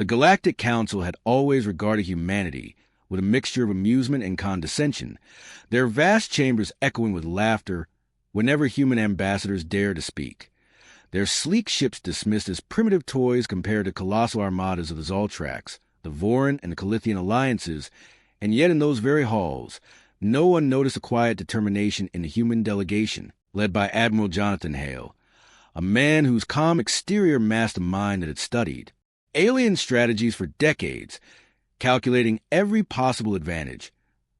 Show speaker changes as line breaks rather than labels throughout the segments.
The Galactic Council had always regarded humanity with a mixture of amusement and condescension, their vast chambers echoing with laughter whenever human ambassadors dared to speak. Their sleek ships dismissed as primitive toys compared to colossal armadas of the Xaltrax, the Voren, and the Kelythian alliances, and yet in those very halls, no one noticed a quiet determination in the human delegation, led by Admiral Jonathan Hale, a man whose calm exterior masked the mind that had studied alien strategies for decades, calculating every possible advantage,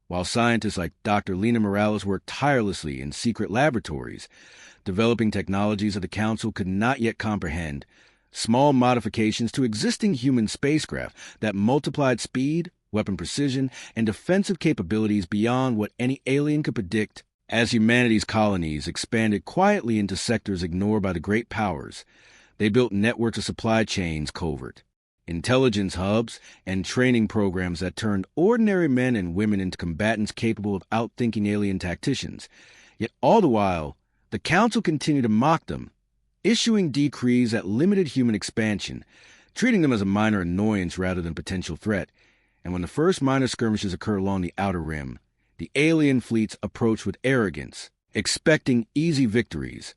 while scientists like Dr. Lena Morales worked tirelessly in secret laboratories, developing technologies that the Council could not yet comprehend, small modifications to existing human spacecraft that multiplied speed, weapon precision, and defensive capabilities beyond what any alien could predict. As humanity's colonies expanded quietly into sectors ignored by the great powers, they built networks of supply chains covert, intelligence hubs, and training programs that turned ordinary men and women into combatants capable of outthinking alien tacticians. Yet all the while, the Council continued to mock them, issuing decrees that limited human expansion, treating them as a minor annoyance rather than potential threat. And when the first minor skirmishes occurred along the outer rim, the alien fleets approached with arrogance, expecting easy victories.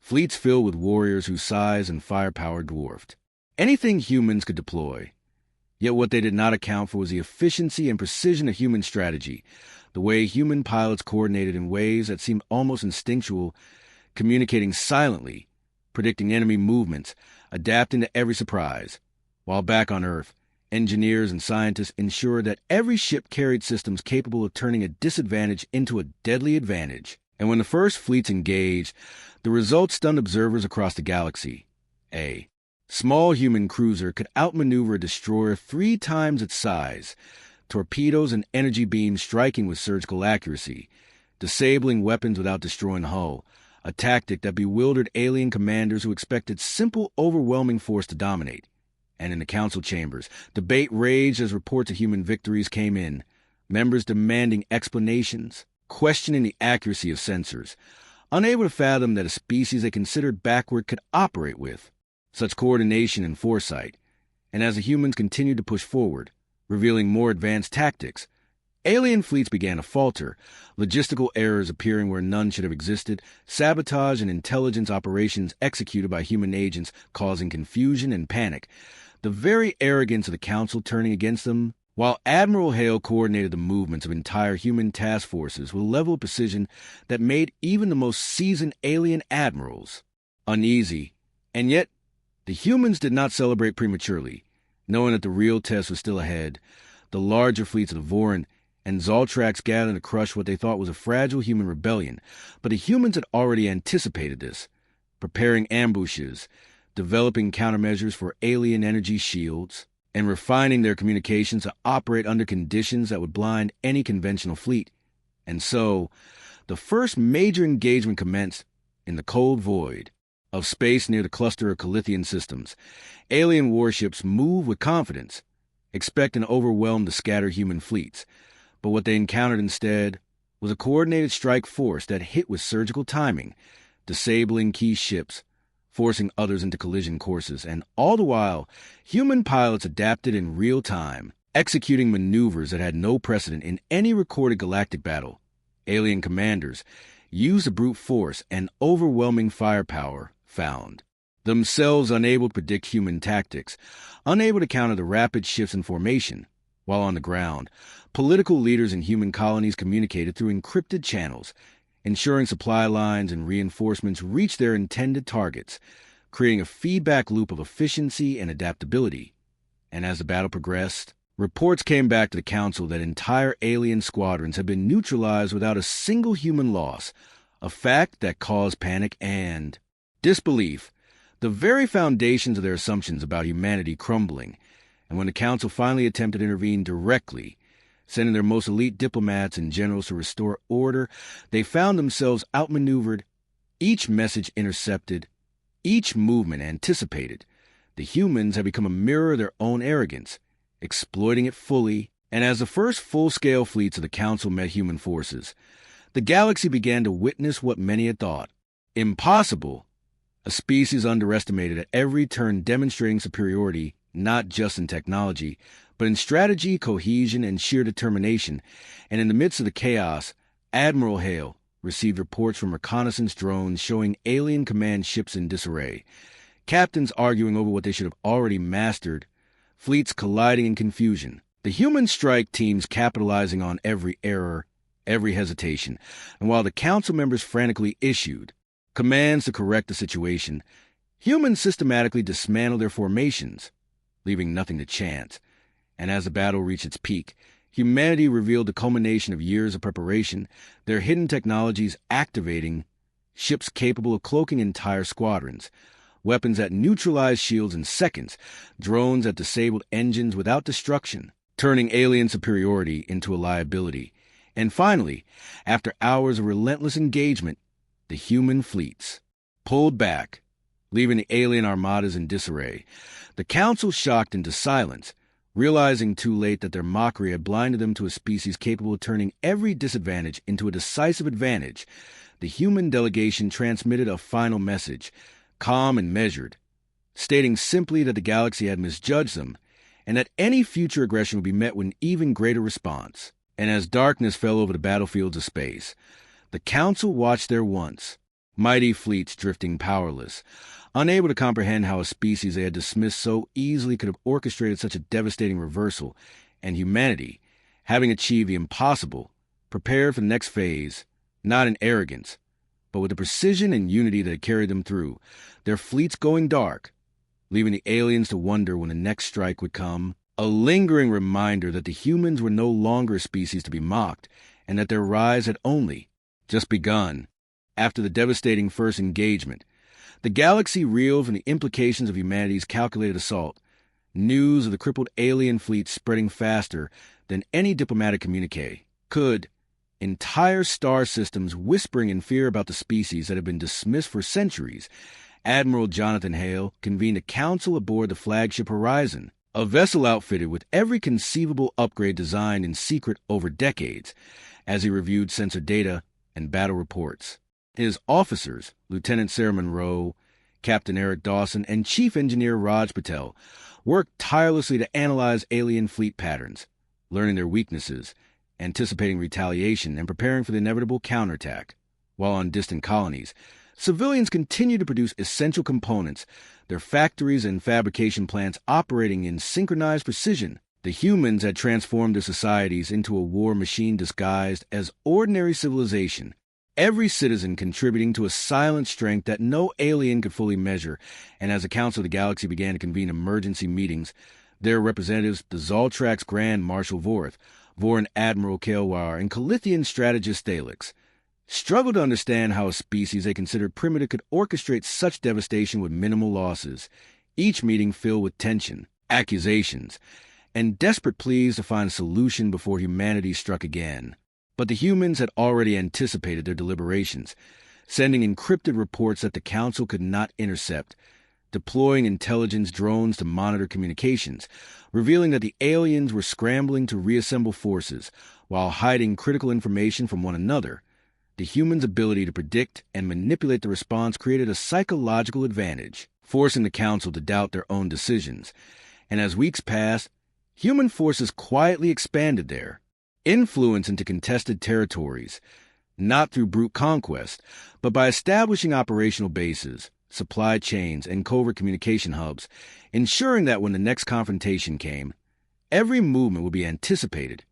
Fleets filled with warriors whose size and firepower dwarfed anything humans could deploy. Yet what they did not account for was the efficiency and precision of human strategy, the way human pilots coordinated in ways that seemed almost instinctual, communicating silently, predicting enemy movements, adapting to every surprise. While back on Earth, engineers and scientists ensured that every ship carried systems capable of turning a disadvantage into a deadly advantage. And when the first fleets engaged, the results stunned observers across the galaxy. A small human cruiser could outmaneuver a destroyer 3 times its size, torpedoes and energy beams striking with surgical accuracy, disabling weapons without destroying the hull, a tactic that bewildered alien commanders who expected simple, overwhelming force to dominate. And in the council chambers, debate raged as reports of human victories came in, members demanding explanations, questioning the accuracy of sensors, unable to fathom that a species they considered backward could operate with such coordination and foresight. And as the humans continued to push forward, revealing more advanced tactics, alien fleets began to falter, logistical errors appearing where none should have existed, sabotage and intelligence operations executed by human agents causing confusion and panic, the very arrogance of the Council turning against them, while Admiral Hale coordinated the movements of entire human task forces with a level of precision that made even the most seasoned alien admirals uneasy. And yet, the humans did not celebrate prematurely, knowing that the real test was still ahead. The larger fleets of the Voren and Xaltrax gathered to crush what they thought was a fragile human rebellion, but the humans had already anticipated this, preparing ambushes, developing countermeasures for alien energy shields, and refining their communications to operate under conditions that would blind any conventional fleet. And so, the first major engagement commenced in the cold void of space near the cluster of Kelythian systems. Alien warships moved with confidence, expecting to overwhelm the scattered human fleets. But what they encountered instead was a coordinated strike force that hit with surgical timing, disabling key ships, forcing others into collision courses, and all the while, human pilots adapted in real time, executing maneuvers that had no precedent in any recorded galactic battle. Alien commanders used the brute force and overwhelming firepower found themselves unable to predict human tactics, unable to counter the rapid shifts in formation. While on the ground, political leaders in human colonies communicated through encrypted channels, ensuring supply lines and reinforcements reached their intended targets, creating a feedback loop of efficiency and adaptability. And as the battle progressed, reports came back to the Council that entire alien squadrons had been neutralized without a single human loss, a fact that caused panic and disbelief, the very foundations of their assumptions about humanity crumbling. And when the Council finally attempted to intervene directly, sending their most elite diplomats and generals to restore order, they found themselves outmaneuvered, each message intercepted, each movement anticipated. The humans had become a mirror of their own arrogance, exploiting it fully. And as the first full-scale fleets of the Council met human forces, the galaxy began to witness what many had thought impossible, a species underestimated at every turn demonstrating superiority not just in technology, but in strategy, cohesion, and sheer determination. And in the midst of the chaos, Admiral Hale received reports from reconnaissance drones showing alien command ships in disarray, captains arguing over what they should have already mastered, fleets colliding in confusion, the human strike teams capitalizing on every error, every hesitation, and while the council members frantically issued commands to correct the situation, humans systematically dismantled their formations, leaving nothing to chance. And as the battle reached its peak, humanity revealed the culmination of years of preparation, their hidden technologies activating ships capable of cloaking entire squadrons, weapons that neutralized shields in seconds, drones that disabled engines without destruction, turning alien superiority into a liability. And finally, after hours of relentless engagement, the human fleets pulled back, leaving the alien armadas in disarray. The council shocked into silence, realizing too late that their mockery had blinded them to a species capable of turning every disadvantage into a decisive advantage. The human delegation transmitted a final message, calm and measured, stating simply that the galaxy had misjudged them, and that any future aggression would be met with an even greater response. And as darkness fell over the battlefields of space, the Council watched their once mighty fleets drifting powerless, unable to comprehend how a species they had dismissed so easily could have orchestrated such a devastating reversal, and humanity, having achieved the impossible, prepared for the next phase, not in arrogance, but with the precision and unity that had carried them through, their fleets going dark, leaving the aliens to wonder when the next strike would come, a lingering reminder that the humans were no longer a species to be mocked, and that their rise had only just begun. After the devastating first engagement, the galaxy reeled from the implications of humanity's calculated assault, news of the crippled alien fleet spreading faster than any diplomatic communique could, entire star systems whispering in fear about the species that had been dismissed for centuries. Admiral Jonathan Hale convened a council aboard the flagship Horizon, a vessel outfitted with every conceivable upgrade designed in secret over decades, as he reviewed sensor data and battle reports. His officers, Lieutenant Sarah Monroe, Captain Eric Dawson, and Chief Engineer Raj Patel, worked tirelessly to analyze alien fleet patterns, learning their weaknesses, anticipating retaliation, and preparing for the inevitable counterattack. While on distant colonies, civilians continued to produce essential components, their factories and fabrication plants operating in synchronized precision. The humans had transformed their societies into a war machine disguised as ordinary civilization, every citizen contributing to a silent strength that no alien could fully measure. And as the Council of the Galaxy began to convene emergency meetings, their representatives, the Xaltrax Grand Marshal Voren Admiral Hale, and Kelythian strategist Thalix, struggled to understand how a species they considered primitive could orchestrate such devastation with minimal losses, each meeting filled with tension, accusations, and desperate pleas to find a solution before humanity struck again. But the humans had already anticipated their deliberations, sending encrypted reports that the Council could not intercept, deploying intelligence drones to monitor communications, revealing that the aliens were scrambling to reassemble forces while hiding critical information from one another. The humans' ability to predict and manipulate the response created a psychological advantage, forcing the Council to doubt their own decisions. And as weeks passed, human forces quietly expanded their influence into contested territories, not through brute conquest, but by establishing operational bases, supply chains, and covert communication hubs, ensuring that when the next confrontation came, every movement would be anticipated,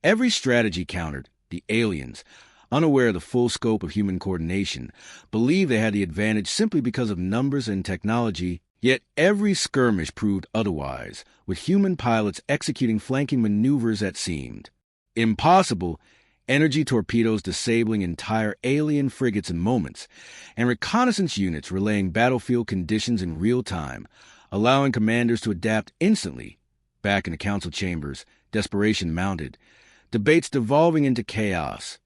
every strategy countered. The aliens, unaware of the full scope of human coordination, believed they had the advantage simply because of numbers and technology. Yet every skirmish proved otherwise, with human pilots executing flanking maneuvers that seemed impossible, energy torpedoes disabling entire alien frigates in moments, and reconnaissance units relaying battlefield conditions in real time, allowing commanders to adapt instantly. Back in the council chambers, desperation mounted, debates devolving into chaos,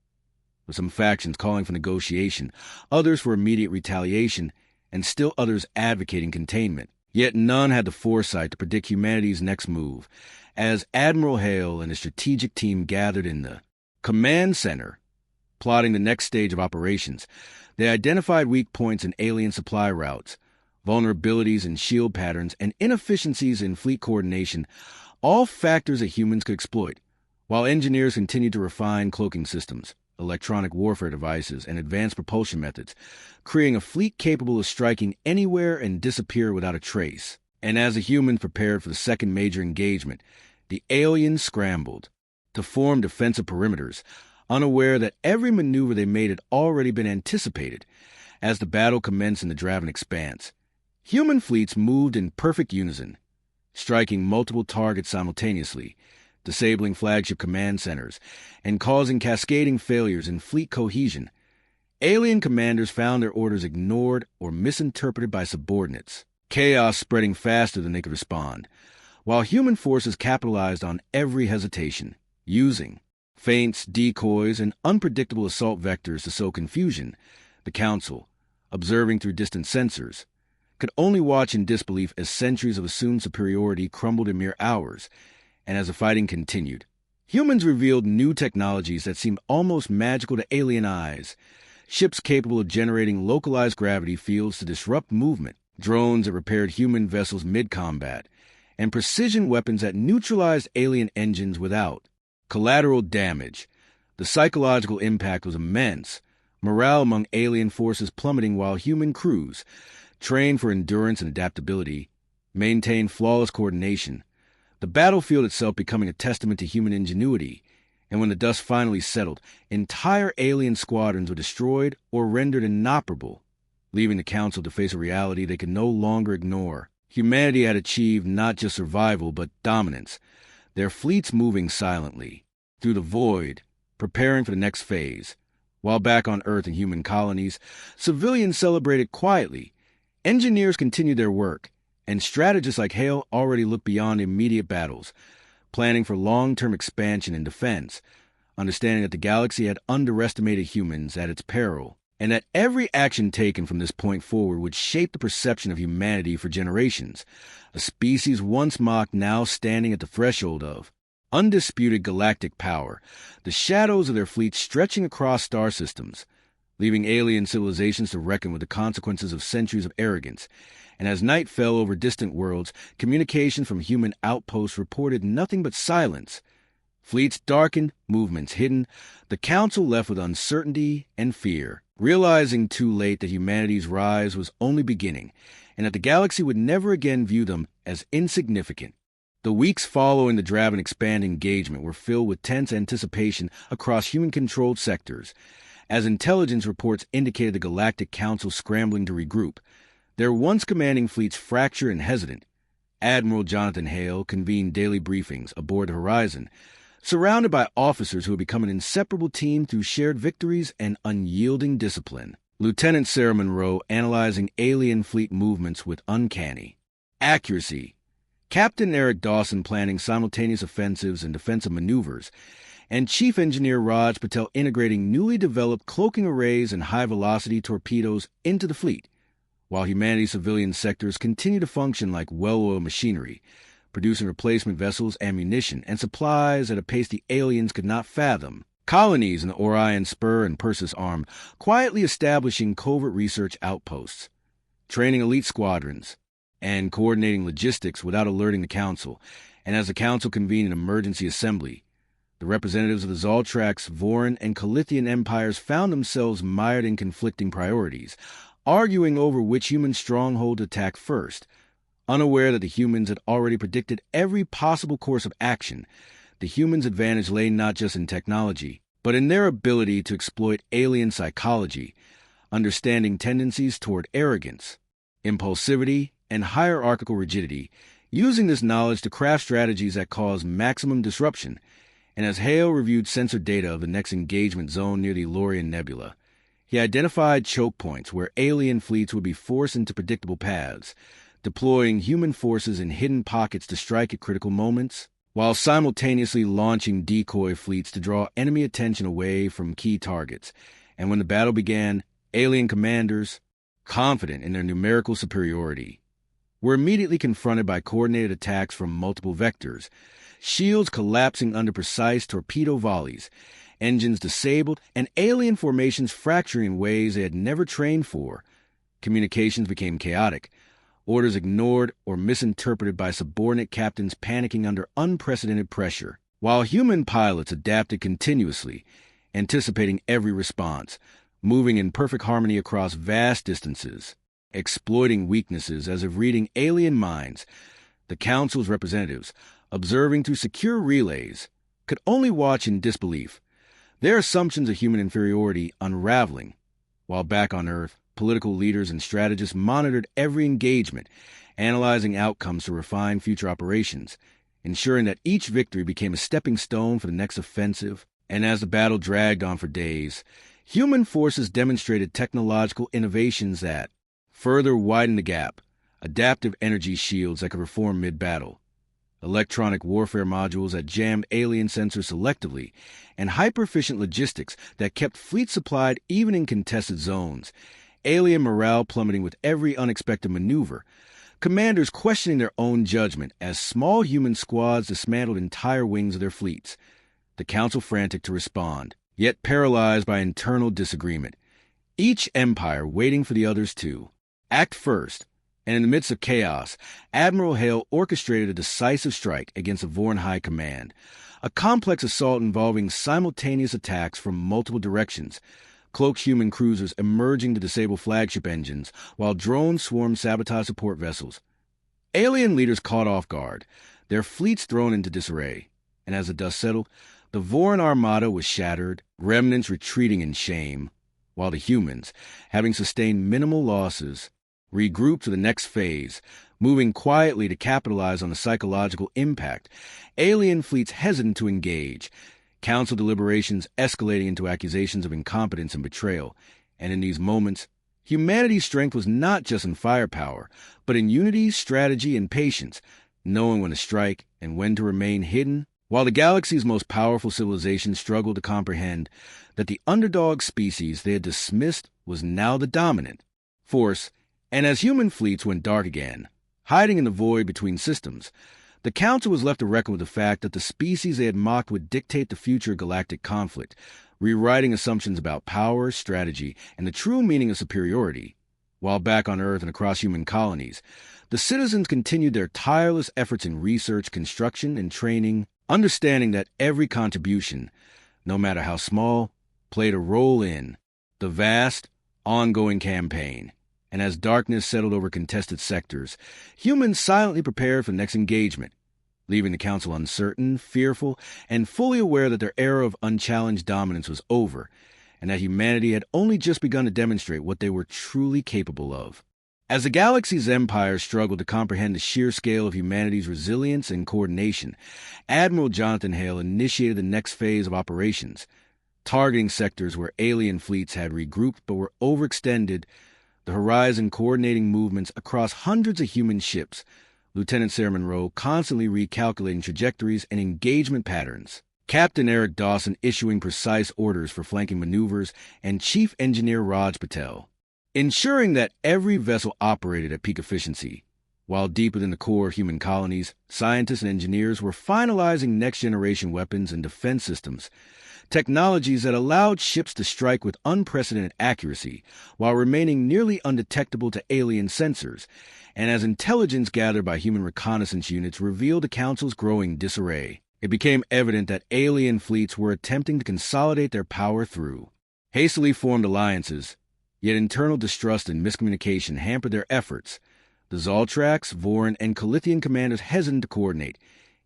with some factions calling for negotiation, others for immediate retaliation, and still others advocating containment. Yet none had the foresight to predict humanity's next move. As Admiral Hale and his strategic team gathered in the command center, plotting the next stage of operations, they identified weak points in alien supply routes, vulnerabilities in shield patterns, and inefficiencies in fleet coordination, all factors that humans could exploit, while engineers continued to refine cloaking systems, electronic warfare devices, and advanced propulsion methods, creating a fleet capable of striking anywhere and disappear without a trace. And as the humans prepared for the second major engagement, the aliens scrambled to form defensive perimeters, unaware that every maneuver they made had already been anticipated. As the battle commenced in the Draven Expanse, human fleets moved in perfect unison, striking multiple targets simultaneously, disabling flagship command centers, and causing cascading failures in fleet cohesion. Alien commanders found their orders ignored or misinterpreted by subordinates, chaos spreading faster than they could respond, while human forces capitalized on every hesitation, using feints, decoys, and unpredictable assault vectors to sow confusion. The Council, observing through distant sensors, could only watch in disbelief as centuries of assumed superiority crumbled in mere hours. And as the fighting continued, humans revealed new technologies that seemed almost magical to alien eyes. Ships capable of generating localized gravity fields to disrupt movement, drones that repaired human vessels mid-combat, and precision weapons that neutralized alien engines without collateral damage. The psychological impact was immense, morale among alien forces plummeting while human crews, trained for endurance and adaptability, maintained flawless coordination. The battlefield itself becoming a testament to human ingenuity, and when the dust finally settled, entire alien squadrons were destroyed or rendered inoperable, leaving the Council to face a reality they could no longer ignore. Humanity had achieved not just survival, but dominance, their fleets moving silently through the void, preparing for the next phase. While back on Earth and human colonies, civilians celebrated quietly. Engineers continued their work, and strategists like Hale already looked beyond immediate battles, planning for long-term expansion and defense, understanding that the galaxy had underestimated humans at its peril, and that every action taken from this point forward would shape the perception of humanity for generations, a species once mocked now standing at the threshold of undisputed galactic power, the shadows of their fleets stretching across star systems, leaving alien civilizations to reckon with the consequences of centuries of arrogance. And as night fell over distant worlds, communications from human outposts reported nothing but silence. Fleets darkened, movements hidden, the Council left with uncertainty and fear, realizing too late that humanity's rise was only beginning, and that the galaxy would never again view them as insignificant. The weeks following the Draven Expand engagement were filled with tense anticipation across human-controlled sectors, as intelligence reports indicated the Galactic Council scrambling to regroup. Their once commanding fleets fractured and hesitant. Admiral Jonathan Hale convened daily briefings aboard the Horizon, surrounded by officers who had become an inseparable team through shared victories and unyielding discipline. Lieutenant Sarah Monroe analyzing alien fleet movements with uncanny accuracy. Captain Eric Dawson planning simultaneous offensives and defensive maneuvers, and Chief Engineer Raj Patel integrating newly developed cloaking arrays and high-velocity torpedoes into the fleet, while humanity's civilian sectors continue to function like well-oiled machinery, producing replacement vessels, ammunition, and supplies at a pace the aliens could not fathom. Colonies in the Orion Spur and Persis Arm quietly establishing covert research outposts, training elite squadrons, and coordinating logistics without alerting the Council. And as the Council convened an emergency assembly, the representatives of the Xaltrax, Voren, and Kelythian empires found themselves mired in conflicting priorities, arguing over which human stronghold to attack first. Unaware that the humans had already predicted every possible course of action, the humans' advantage lay not just in technology, but in their ability to exploit alien psychology, understanding tendencies toward arrogance, impulsivity, and hierarchical rigidity, using this knowledge to craft strategies that cause maximum disruption. And as Hale reviewed sensor data of the next engagement zone near the Lorian Nebula, he identified choke points where alien fleets would be forced into predictable paths, deploying human forces in hidden pockets to strike at critical moments, while simultaneously launching decoy fleets to draw enemy attention away from key targets. And when the battle began, alien commanders, confident in their numerical superiority, were immediately confronted by coordinated attacks from multiple vectors, shields collapsing under precise torpedo volleys, engines disabled, and alien formations fracturing in ways they had never trained for. Communications became chaotic, orders ignored or misinterpreted by subordinate captains panicking under unprecedented pressure, while human pilots adapted continuously, anticipating every response, moving in perfect harmony across vast distances, exploiting weaknesses as if reading alien minds. The Council's representatives, observing through secure relays, could only watch in disbelief, their assumptions of human inferiority unraveling, while back on Earth, political leaders and strategists monitored every engagement, analyzing outcomes to refine future operations, ensuring that each victory became a stepping stone for the next offensive. And as the battle dragged on for days, human forces demonstrated technological innovations that further widened the gap: adaptive energy shields that could reform mid-battle, electronic warfare modules that jammed alien sensors selectively, and hyper-efficient logistics that kept fleets supplied even in contested zones, alien morale plummeting with every unexpected maneuver, commanders questioning their own judgment as small human squads dismantled entire wings of their fleets, the Council frantic to respond, yet paralyzed by internal disagreement, each empire waiting for the others to act first. And in the midst of chaos, Admiral Hale orchestrated a decisive strike against the Voren High Command, a complex assault involving simultaneous attacks from multiple directions, cloaked human cruisers emerging to disable flagship engines, while drones swarmed sabotage support vessels. Alien leaders caught off guard, their fleets thrown into disarray, and as the dust settled, the Voren armada was shattered, remnants retreating in shame, while the humans, having sustained minimal losses, regrouped to the next phase, moving quietly to capitalize on the psychological impact, alien fleets hesitant to engage, council deliberations escalating into accusations of incompetence and betrayal. And in these moments, humanity's strength was not just in firepower, but in unity, strategy, and patience, knowing when to strike and when to remain hidden, while the galaxy's most powerful civilization struggled to comprehend that the underdog species they had dismissed was now the dominant force. And as human fleets went dark again, hiding in the void between systems, the Council was left to reckon with the fact that the species they had mocked would dictate the future galactic conflict, rewriting assumptions about power, strategy, and the true meaning of superiority. While back on Earth and across human colonies, the citizens continued their tireless efforts in research, construction, and training, understanding that every contribution, no matter how small, played a role in the vast, ongoing campaign. And as darkness settled over contested sectors, humans silently prepared for the next engagement, leaving the Council uncertain, fearful, and fully aware that their era of unchallenged dominance was over, and that humanity had only just begun to demonstrate what they were truly capable of. As the galaxy's empire struggled to comprehend the sheer scale of humanity's resilience and coordination, Admiral Jonathan Hale initiated the next phase of operations, targeting sectors where alien fleets had regrouped but were overextended, the horizon coordinating movements across hundreds of human ships, Lieutenant Sarah Monroe constantly recalculating trajectories and engagement patterns, Captain Eric Dawson issuing precise orders for flanking maneuvers, and Chief Engineer Raj Patel, ensuring that every vessel operated at peak efficiency. While deep within the core of human colonies, scientists and engineers were finalizing next-generation weapons and defense systems, technologies that allowed ships to strike with unprecedented accuracy while remaining nearly undetectable to alien sensors. And as intelligence gathered by human reconnaissance units revealed the Council's growing disarray, it became evident that alien fleets were attempting to consolidate their power through hastily formed alliances, yet internal distrust and miscommunication hampered their efforts. The Xaltrax, Voren, and Kelythian commanders hesitant to coordinate,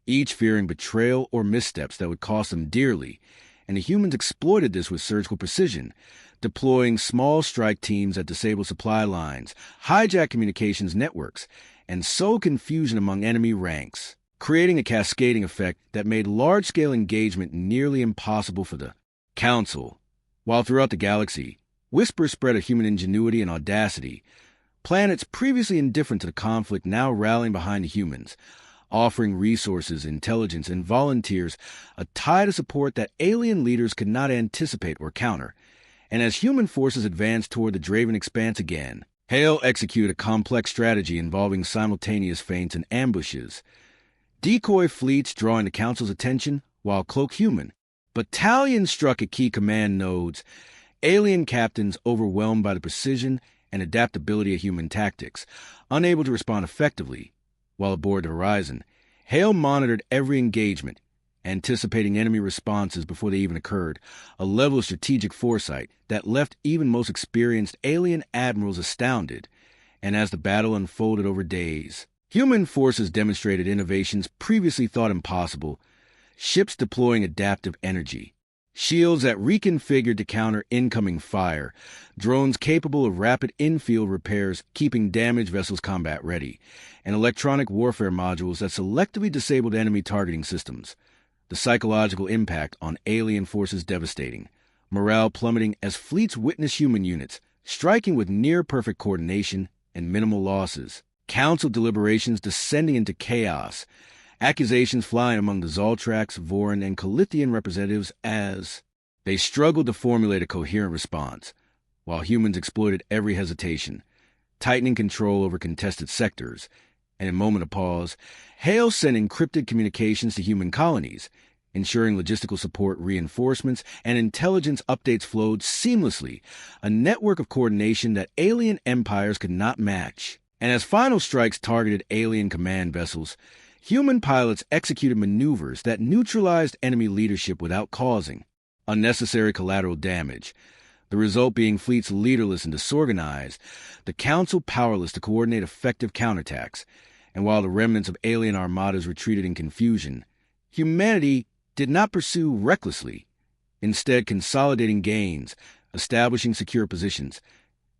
each fearing betrayal or missteps that would cost them dearly, and the humans exploited this with surgical precision, deploying small strike teams that disabled supply lines, hijacked communications networks, and sowed confusion among enemy ranks, creating a cascading effect that made large-scale engagement nearly impossible for the Council. While throughout the galaxy, whispers spread of human ingenuity and audacity, planets previously indifferent to the conflict now rallying behind the humans, offering resources, intelligence, and volunteers a tide of support that alien leaders could not anticipate or counter. And as human forces advanced toward the Draven Expanse again, Hale executed a complex strategy involving simultaneous feints and ambushes, decoy fleets drawing the Council's attention, while cloaked human battalions struck at key command nodes, alien captains overwhelmed by the precision and adaptability of human tactics, unable to respond effectively. While aboard the Horizon, Hale monitored every engagement, anticipating enemy responses before they even occurred, a level of strategic foresight that left even most experienced alien admirals astounded. And as the battle unfolded over days, human forces demonstrated innovations previously thought impossible, ships deploying adaptive energy, shields that reconfigured to counter incoming fire, drones capable of rapid in-field repairs keeping damaged vessels combat ready, and electronic warfare modules that selectively disabled enemy targeting systems. The psychological impact on alien forces devastating, morale plummeting as fleets witnessed human units striking with near-perfect coordination and minimal losses. Council deliberations descending into chaos, accusations flying among the Xaltrax, Voren, and Kelythian representatives as they struggled to formulate a coherent response, while humans exploited every hesitation, tightening control over contested sectors. And in a moment of pause, Hale sent encrypted communications to human colonies, ensuring logistical support, reinforcements, and intelligence updates flowed seamlessly, a network of coordination that alien empires could not match. And as final strikes targeted alien command vessels, human pilots executed maneuvers that neutralized enemy leadership without causing unnecessary collateral damage, the result being fleets leaderless and disorganized, the Council powerless to coordinate effective counterattacks. And while the remnants of alien armadas retreated in confusion, humanity did not pursue recklessly, instead consolidating gains, establishing secure positions,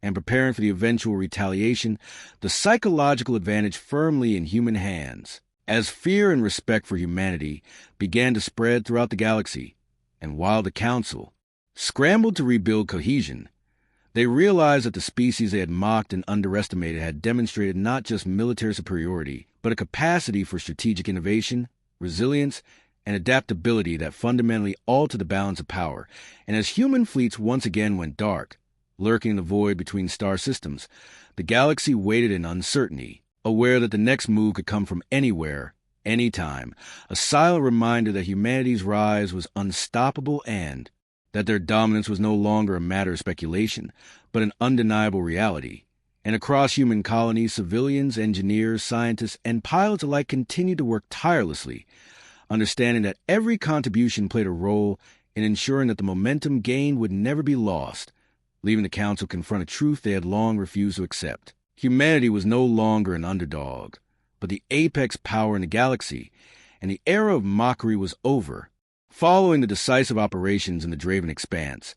and preparing for the eventual retaliation, the psychological advantage firmly in human hands. As fear and respect for humanity began to spread throughout the galaxy, and while the Council scrambled to rebuild cohesion, they realized that the species they had mocked and underestimated had demonstrated not just military superiority, but a capacity for strategic innovation, resilience, and adaptability that fundamentally altered the balance of power. And as human fleets once again went dark, lurking in the void between star systems, the galaxy waited in uncertainty, aware that the next move could come from anywhere, anytime, a silent reminder that humanity's rise was unstoppable and that their dominance was no longer a matter of speculation, but an undeniable reality. And across human colonies, civilians, engineers, scientists, and pilots alike continued to work tirelessly, understanding that every contribution played a role in ensuring that the momentum gained would never be lost, leaving the Council confront a truth they had long refused to accept. Humanity was no longer an underdog, but the apex power in the galaxy, and the era of mockery was over. Following the decisive operations in the Draven Expanse,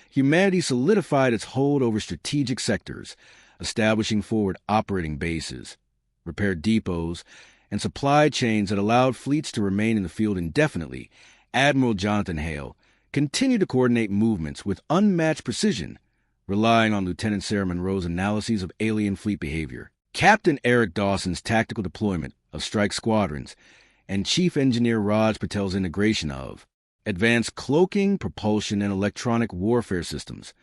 humanity solidified its hold over strategic sectors, establishing forward operating bases, repair depots, and supply chains that allowed fleets to remain in the field indefinitely. Admiral Jonathan Hale continued to coordinate movements with unmatched precision, relying on Lieutenant Sarah Monroe's analyses of alien fleet behavior, Captain Eric Dawson's tactical deployment of strike squadrons, and Chief Engineer Raj Patel's integration of advanced cloaking, propulsion, and electronic warfare systems.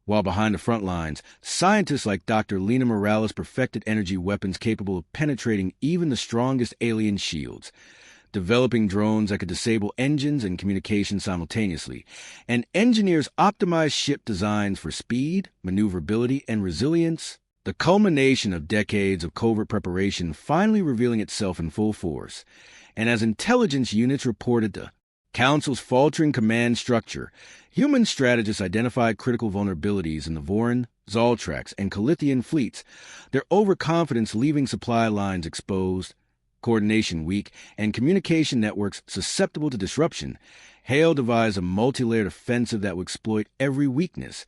While behind the front lines, scientists like Dr. Lena Morales perfected energy weapons capable of penetrating even the strongest alien shields, developing drones that could disable engines and communication simultaneously, and engineers optimized ship designs for speed, maneuverability, and resilience, the culmination of decades of covert preparation finally revealing itself in full force. And as intelligence units reported the Council's faltering command structure, human strategists identified critical vulnerabilities in the Voren, Xaltrax, and Kelythian fleets, their overconfidence leaving supply lines exposed, coordination weak, and communication networks susceptible to disruption. Hale devised a multi-layered offensive that would exploit every weakness,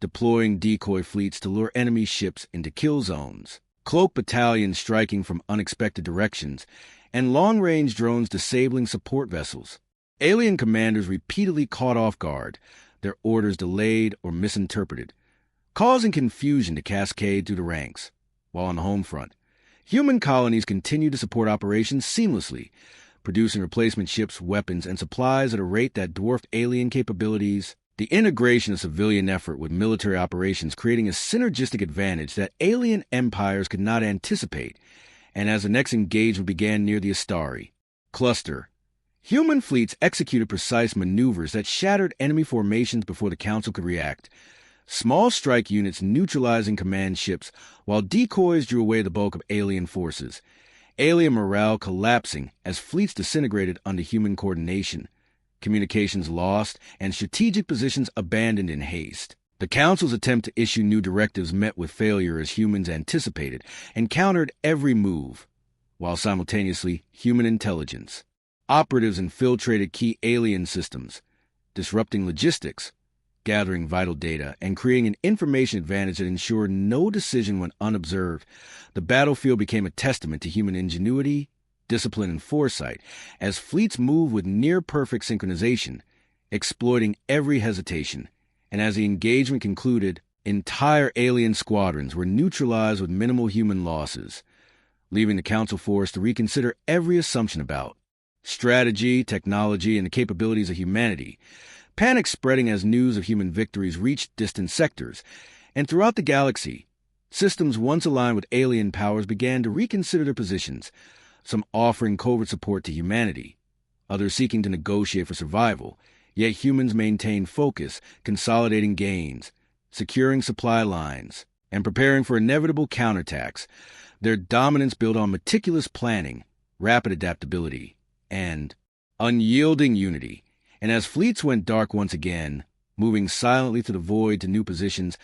deploying decoy fleets to lure enemy ships into kill zones, cloak battalions striking from unexpected directions, and long-range drones disabling support vessels. Alien commanders repeatedly caught off guard, their orders delayed or misinterpreted, causing confusion to cascade through the ranks. While on the home front, human colonies continued to support operations seamlessly, producing replacement ships, weapons, and supplies at a rate that dwarfed alien capabilities. The integration of civilian effort with military operations creating a synergistic advantage that alien empires could not anticipate. And as the next engagement began near the Astari cluster, human fleets executed precise maneuvers that shattered enemy formations before the Council could react, small strike units neutralizing command ships, while decoys drew away the bulk of alien forces. Alien morale collapsing as fleets disintegrated under human coordination, communications lost, and strategic positions abandoned in haste. The Council's attempt to issue new directives met with failure as humans anticipated and countered every move, while simultaneously human intelligence. Operatives infiltrated key alien systems, disrupting logistics, gathering vital data, and creating an information advantage that ensured no decision went unobserved. The battlefield became a testament to human ingenuity, discipline, and foresight, as fleets moved with near-perfect synchronization, exploiting every hesitation. And as the engagement concluded, entire alien squadrons were neutralized with minimal human losses, leaving the Council forced to reconsider every assumption about strategy, technology, and the capabilities of humanity. Panic spreading as news of human victories reached distant sectors, and throughout the galaxy, systems once aligned with alien powers began to reconsider their positions, some offering covert support to humanity, others seeking to negotiate for survival. Yet humans maintained focus, consolidating gains, securing supply lines, and preparing for inevitable counterattacks. Their dominance built on meticulous planning, rapid adaptability, and unyielding unity. And as fleets went dark once again, moving silently through the void to new positions,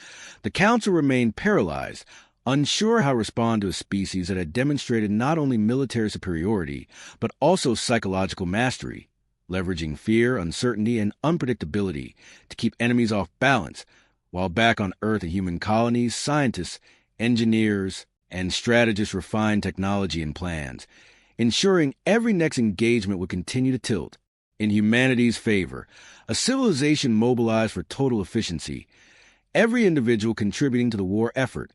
the Council remained paralyzed, unsure how to respond to a species that had demonstrated not only military superiority, but also psychological mastery, leveraging fear, uncertainty, and unpredictability to keep enemies off balance, while back on Earth and human colonies, scientists, engineers, and strategists refined technology and plans, ensuring every next engagement would continue to tilt in humanity's favor, a civilization mobilized for total efficiency, every individual contributing to the war effort,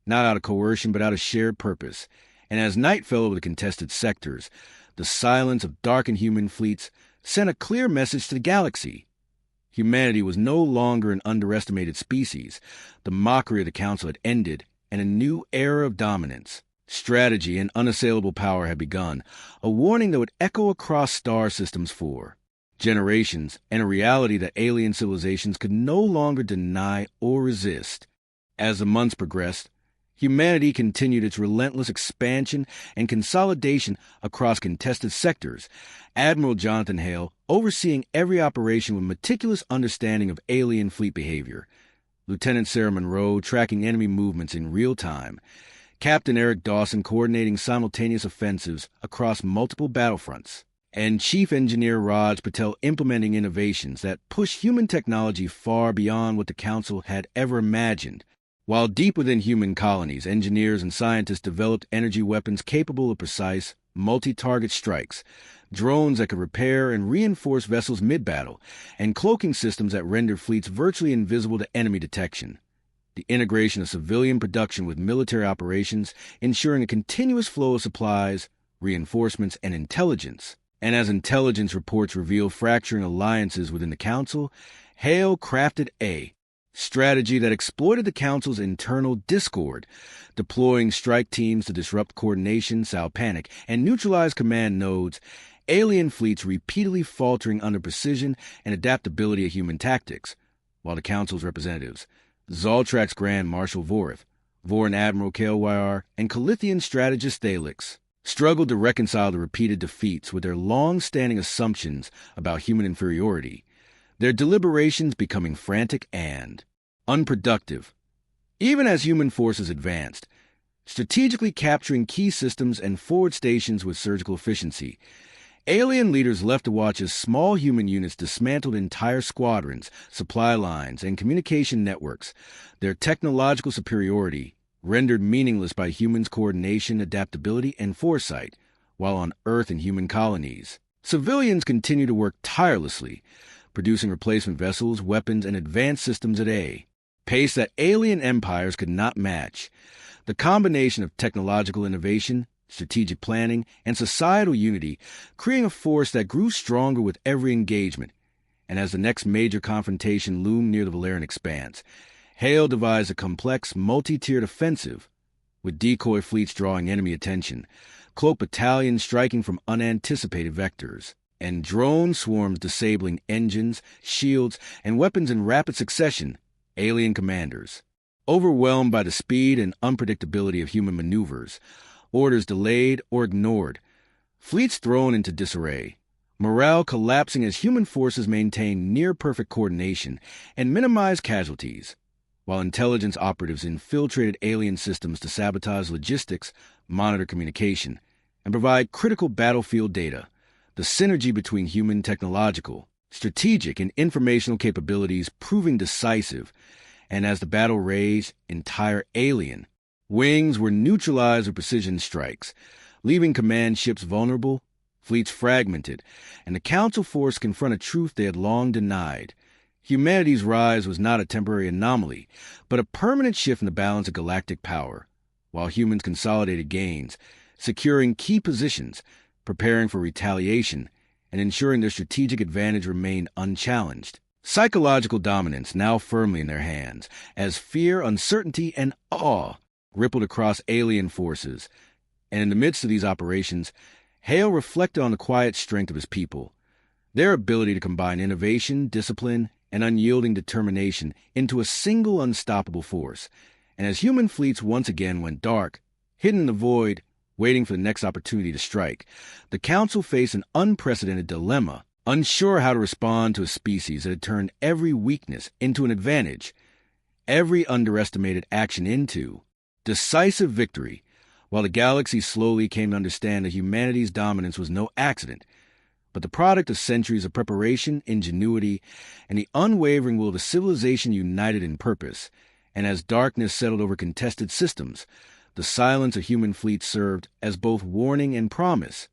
not out of coercion but out of shared purpose. And as night fell over the contested sectors, the silence of darkened human fleets sent a clear message to the galaxy. Humanity was no longer an underestimated species. The mockery of the Council had ended, and a new era of dominance, strategy, and unassailable power had begun, a warning that would echo across star systems for generations, and a reality that alien civilizations could no longer deny or resist. As the months progressed, humanity continued its relentless expansion and consolidation across contested sectors, Admiral Jonathan Hale overseeing every operation with meticulous understanding of alien fleet behavior, Lieutenant Sarah Monroe tracking enemy movements in real time, Captain Eric Dawson coordinating simultaneous offensives across multiple battlefronts, and Chief Engineer Raj Patel implementing innovations that push human technology far beyond what the Council had ever imagined. While deep within human colonies, engineers and scientists developed energy weapons capable of precise, multi-target strikes, drones that could repair and reinforce vessels mid-battle, and cloaking systems that rendered fleets virtually invisible to enemy detection. The integration of civilian production with military operations, ensuring a continuous flow of supplies, reinforcements, and intelligence. And as intelligence reports reveal fracturing alliances within the Council, Hale crafted a strategy that exploited the Council's internal discord, deploying strike teams to disrupt coordination, sow panic, and neutralize command nodes, alien fleets repeatedly faltering under precision and adaptability of human tactics, while the Council's representatives, Xaltrax Grand Marshal Voren Admiral Kelythian, and Kelythian strategist Xaltrax, struggled to reconcile the repeated defeats with their long-standing assumptions about human inferiority, their deliberations becoming frantic and unproductive. Even as human forces advanced, strategically capturing key systems and forward stations with surgical efficiency, alien leaders left to watch as small human units dismantled entire squadrons, supply lines, and communication networks, their technological superiority rendered meaningless by humans' coordination, adaptability, and foresight, while on Earth and human colonies. Civilians continue to work tirelessly, producing replacement vessels, weapons, and advanced systems at a pace that alien empires could not match. The combination of technological innovation, strategic planning, and societal unity, creating a force that grew stronger with every engagement. And as the next major confrontation loomed near the Valerian expanse, Hale devised a complex, multi-tiered offensive, with decoy fleets drawing enemy attention, cloak battalions striking from unanticipated vectors, and drone swarms disabling engines, shields, and weapons in rapid succession, alien commanders. Overwhelmed by the speed and unpredictability of human maneuvers, orders delayed or ignored, fleets thrown into disarray, morale collapsing as human forces maintain near-perfect coordination and minimize casualties, while intelligence operatives infiltrated alien systems to sabotage logistics, monitor communication, and provide critical battlefield data. The synergy between human technological, strategic, and informational capabilities proving decisive, and as the battle raged, entire alien wings were neutralized with precision strikes, leaving command ships vulnerable, fleets fragmented, and the Council force confront a truth they had long denied. Humanity's rise was not a temporary anomaly, but a permanent shift in the balance of galactic power, while humans consolidated gains, securing key positions, preparing for retaliation, and ensuring their strategic advantage remained unchallenged. Psychological dominance now firmly in their hands, as fear, uncertainty, and awe rippled across alien forces. And in the midst of these operations, Hale reflected on the quiet strength of his people, their ability to combine innovation, discipline, and unyielding determination into a single unstoppable force. And as human fleets once again went dark, hidden in the void, waiting for the next opportunity to strike, the Council faced an unprecedented dilemma, unsure how to respond to a species that had turned every weakness into an advantage, every underestimated action into decisive victory, while the galaxy slowly came to understand that humanity's dominance was no accident, but the product of centuries of preparation, ingenuity, and the unwavering will of a civilization united in purpose. And as darkness settled over contested systems, the silence of human fleets served as both warning and promise.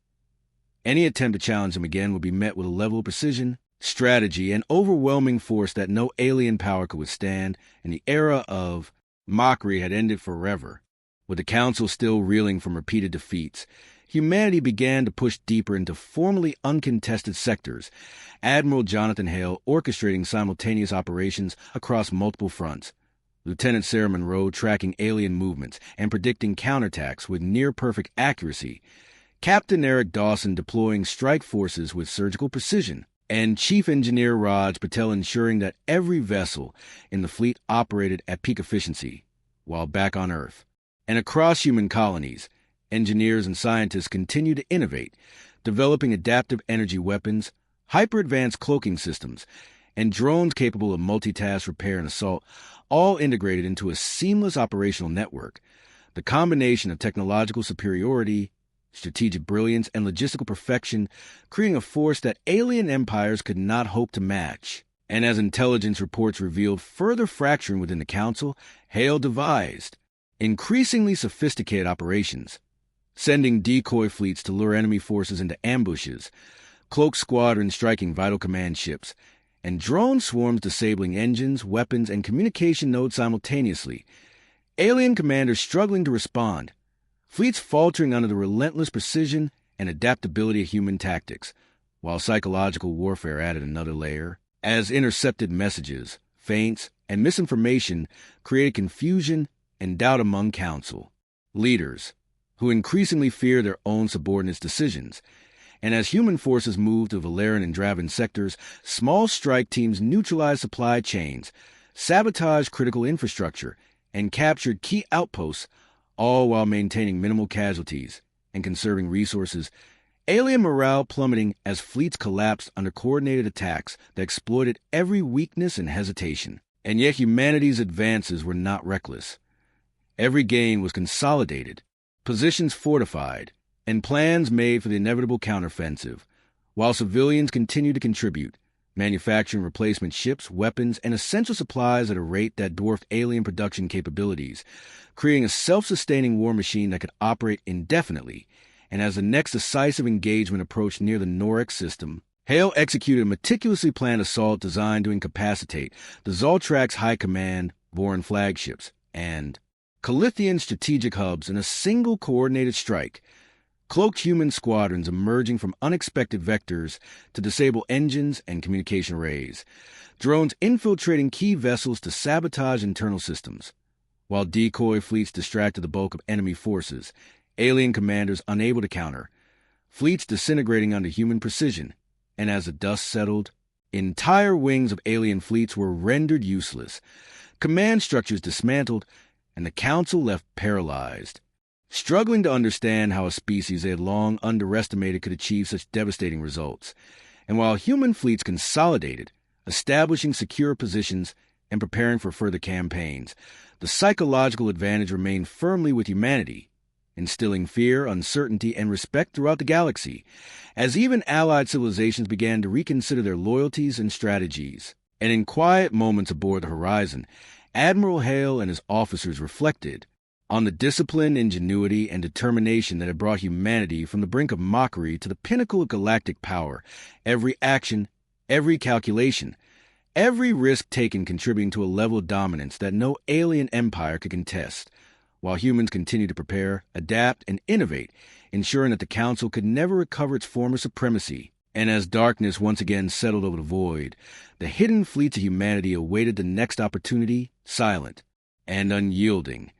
Any attempt to challenge them again would be met with a level of precision, strategy, and overwhelming force that no alien power could withstand, and the era of mockery had ended forever. With the Council still reeling from repeated defeats, humanity began to push deeper into formerly uncontested sectors, Admiral Jonathan Hale orchestrating simultaneous operations across multiple fronts, Lieutenant Sarah Monroe tracking alien movements and predicting counterattacks with near-perfect accuracy, Captain Eric Dawson deploying strike forces with surgical precision, and Chief Engineer Raj Patel ensuring that every vessel in the fleet operated at peak efficiency while back on Earth. And across human colonies, engineers and scientists continue to innovate, developing adaptive energy weapons, hyper-advanced cloaking systems, and drones capable of multitask repair and assault, all integrated into a seamless operational network. The combination of technological superiority, strategic brilliance, and logistical perfection, creating a force that alien empires could not hope to match. And as intelligence reports revealed further fracturing within the Council, Hale devised increasingly sophisticated operations, sending decoy fleets to lure enemy forces into ambushes, cloak squadrons striking vital command ships, and drone swarms disabling engines, weapons, and communication nodes simultaneously. Alien commanders struggling to respond, fleets faltering under the relentless precision and adaptability of human tactics, while psychological warfare added another layer, as intercepted messages, feints, and misinformation created confusion and doubt among Council leaders, who increasingly fear their own subordinates' decisions. And as human forces moved to Voren and Draven sectors, small strike teams neutralized supply chains, sabotaged critical infrastructure, and captured key outposts, all while maintaining minimal casualties and conserving resources. Alien morale plummeting as fleets collapsed under coordinated attacks that exploited every weakness and hesitation. And yet humanity's advances were not reckless. Every gain was consolidated, positions fortified, and plans made for the inevitable counteroffensive, while civilians continued to contribute, manufacturing replacement ships, weapons, and essential supplies at a rate that dwarfed alien production capabilities, creating a self-sustaining war machine that could operate indefinitely. And as the next decisive engagement approached near the Norix system, Hale executed a meticulously planned assault designed to incapacitate the Xaltrax High Command Voren flagships and Kelythian strategic hubs in a single coordinated strike, cloaked human squadrons emerging from unexpected vectors to disable engines and communication arrays, drones infiltrating key vessels to sabotage internal systems, while decoy fleets distracted the bulk of enemy forces, alien commanders unable to counter, fleets disintegrating under human precision, and as the dust settled, entire wings of alien fleets were rendered useless, command structures dismantled, and the Council left paralyzed, struggling to understand how a species they had long underestimated could achieve such devastating results. And while human fleets consolidated, establishing secure positions and preparing for further campaigns, the psychological advantage remained firmly with humanity, instilling fear, uncertainty, and respect throughout the galaxy, as even allied civilizations began to reconsider their loyalties and strategies. And in quiet moments aboard the horizon, Admiral Hale and his officers reflected on the discipline, ingenuity, and determination that had brought humanity from the brink of mockery to the pinnacle of galactic power. Every action, every calculation, every risk taken contributing to a level of dominance that no alien empire could contest, while humans continued to prepare, adapt, and innovate, ensuring that the Council could never recover its former supremacy. And as darkness once again settled over the void, the hidden fleets of humanity awaited the next opportunity, silent and unyielding.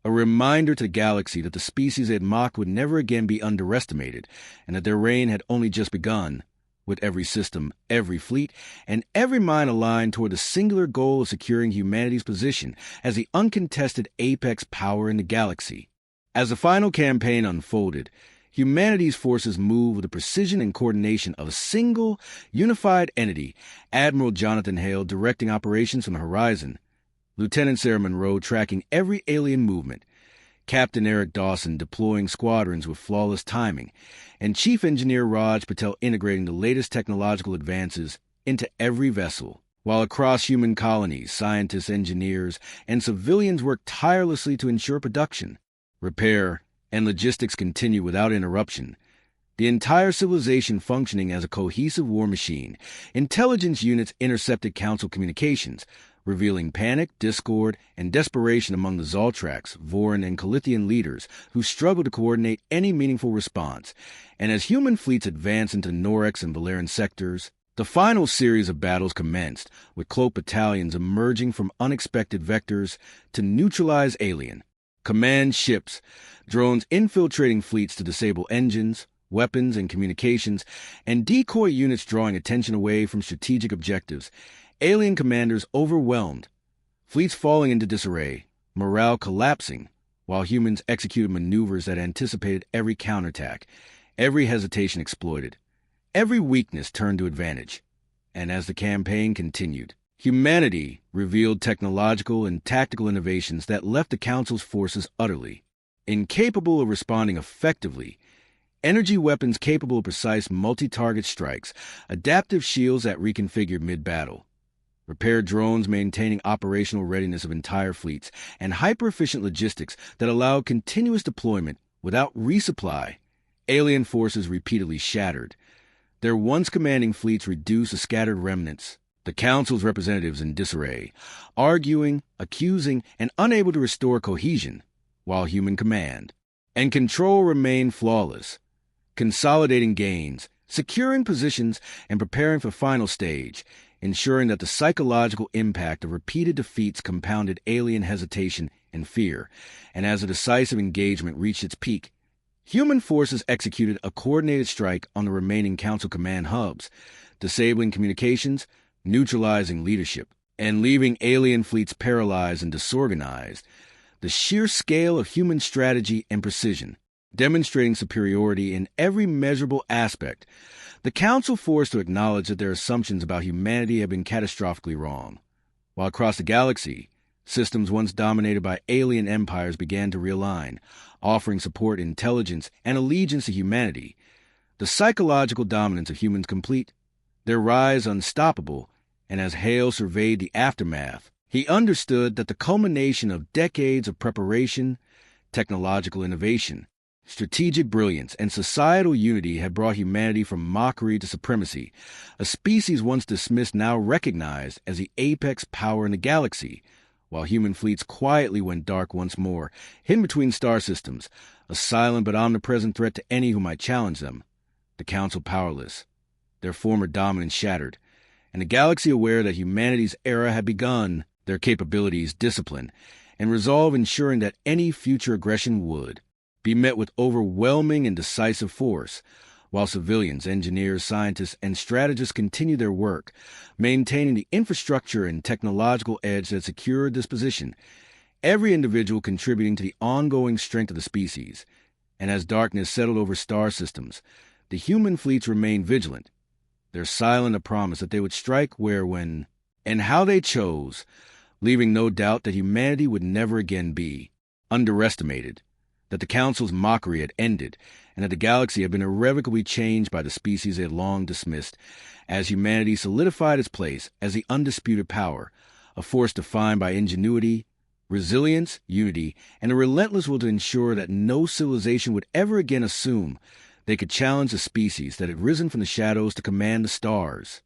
A reminder to the galaxy that the species they had mocked would never again be underestimated, and that their reign had only just begun, with every system, every fleet, and every mind aligned toward the singular goal of securing humanity's position as the uncontested apex power in the galaxy. As the final campaign unfolded, humanity's forces moved with the precision and coordination of a single, unified entity, Admiral Jonathan Hale directing operations from the horizon, Lieutenant Sarah Monroe tracking every alien movement, Captain Eric Dawson deploying squadrons with flawless timing, and Chief Engineer Raj Patel integrating the latest technological advances into every vessel. While across human colonies, scientists, engineers, and civilians worked tirelessly to ensure production, repair, and logistics continue without interruption, the entire civilization functioning as a cohesive war machine. Intelligence units intercepted Council communications, revealing panic, discord, and desperation among the Xaltrax, Voren, and Kelythian leaders who struggled to coordinate any meaningful response. And as human fleets advanced into Norex and Valerian sectors, the final series of battles commenced, with cloaked battalions emerging from unexpected vectors to neutralize alien command ships, drones infiltrating fleets to disable engines, weapons, and communications, and decoy units drawing attention away from strategic objectives. Alien commanders overwhelmed, fleets falling into disarray, morale collapsing, while humans executed maneuvers that anticipated every counterattack, every hesitation exploited, every weakness turned to advantage. And as the campaign continued, humanity revealed technological and tactical innovations that left the Council's forces utterly incapable of responding effectively. Energy weapons capable of precise multi-target strikes, adaptive shields that reconfigured mid-battle, repaired drones maintaining operational readiness of entire fleets, and hyper-efficient logistics that allowed continuous deployment without resupply. Alien forces repeatedly shattered, their once commanding fleets reduced to scattered remnants, the Council's representatives in disarray, arguing, accusing, and unable to restore cohesion, while human command and control remained flawless, consolidating gains, securing positions, and preparing for final stage, ensuring that the psychological impact of repeated defeats compounded alien hesitation and fear. And as a decisive engagement reached its peak, human forces executed a coordinated strike on the remaining Council command hubs, disabling communications, neutralizing leadership, and leaving alien fleets paralyzed and disorganized. The sheer scale of human strategy and precision, demonstrating superiority in every measurable aspect, the Council forced to acknowledge that their assumptions about humanity had been catastrophically wrong. While across the galaxy, systems once dominated by alien empires began to realign, offering support, intelligence, and allegiance to humanity. The psychological dominance of humans complete, their rise unstoppable, and as Hale surveyed the aftermath, he understood that the culmination of decades of preparation, technological innovation, strategic brilliance, and societal unity had brought humanity from mockery to supremacy, a species once dismissed now recognized as the apex power in the galaxy. While human fleets quietly went dark once more, hidden between star systems, a silent but omnipresent threat to any who might challenge them, the Council powerless, their former dominance shattered, and the galaxy aware that humanity's era had begun, their capabilities, discipline, and resolve ensuring that any future aggression would be met with overwhelming and decisive force, while civilians, engineers, scientists, and strategists continue their work, maintaining the infrastructure and technological edge that secured this position, every individual contributing to the ongoing strength of the species. And as darkness settled over star systems, the human fleets remained vigilant, their silent a promise that they would strike where, when, and how they chose, leaving no doubt that humanity would never again be underestimated, that the Council's mockery had ended, and that the galaxy had been irrevocably changed by the species they had long dismissed, as humanity solidified its place as the undisputed power, a force defined by ingenuity, resilience, unity, and a relentless will to ensure that no civilization would ever again assume they could challenge the species that had risen from the shadows to command the stars.